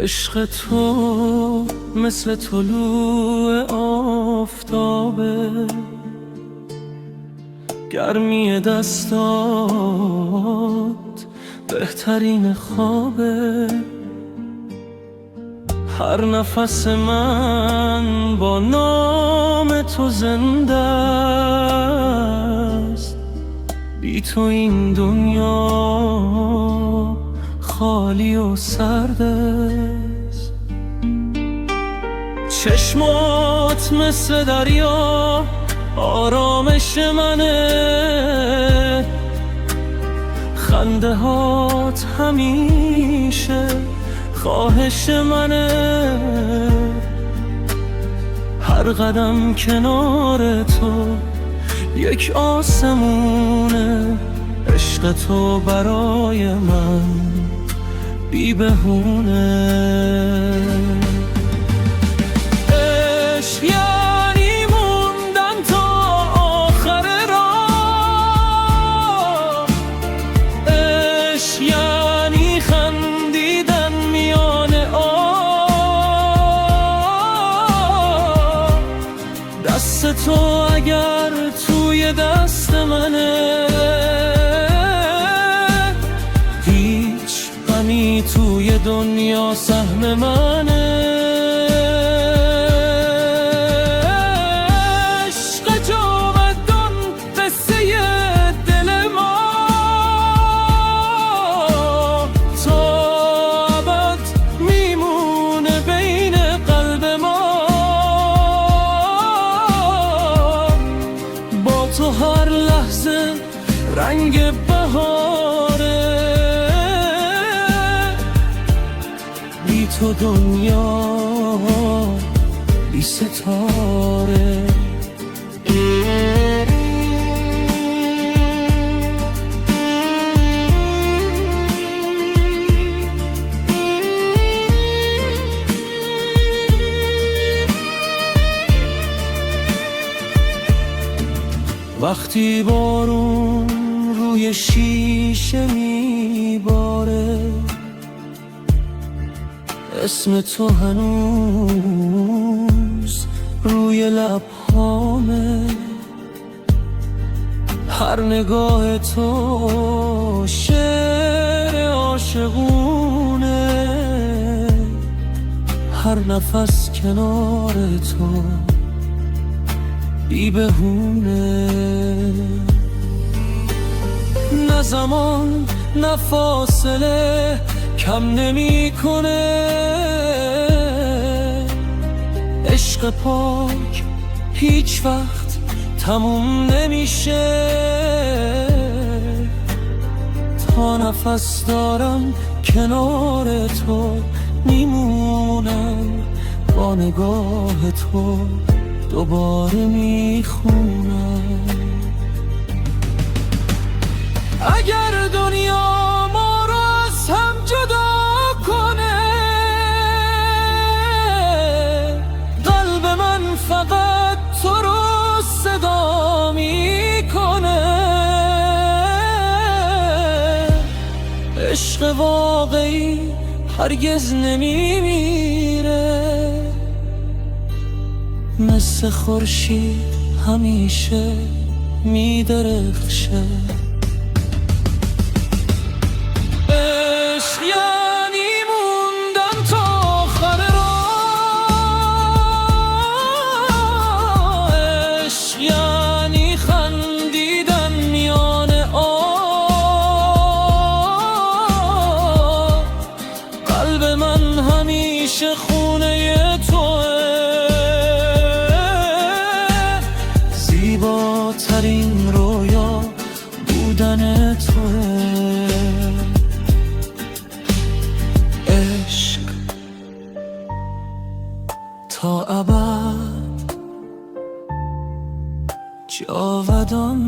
عشق تو مثل طلوع آفتابه، گرمی دستات بهترین خوابه. هر نفس من با نام تو زنده است، بی تو این دنیا خالی و سرد است. چشمات مثل دریا آرامش منه، خنده هات همیشه خواهش منه. هر قدم کنار تو یک آسمونه، عشق تو برای من بی بهونه. عشق یعنی موندن تا آخر راه، عشق یعنی خندیدن میان آه. دست تو اگر توی دست منه، هیچ غمی توی دنیا سهم منه. عشق جاودان قصه دل ما، تا ابد میمونه بین قلب ما. با تو هر لحظه رنگ بهاره، بی تو دنیا بی ستاره. وقتی بارون روی شیشه میباره، اسم تو هنوز روی لبهامه. هر نگاه تو شعر عاشقونه، هر نفس کنار تو بی بهونه. نه زمان نه فاصله کم نمی کنه، عشق پاک هیچ وقت تموم نمیشه. تا نفس دارم کنار تو میمونم، با نگاه تو دوباره میخونم. اگر دنیا ما رو از هم جدا کنه، قلب من فقط تو رو صدا میکنه. عشق واقعی هرگز نمیمیره، مثل خورشید همیشه میدرخشه. عشق یعنی موندن تا آخر راه، عشق یعنی خندیدن میان آه. قلب من همیشه خونه توه، زیباترین رویا بودن توه. عشق تا ابد جاودان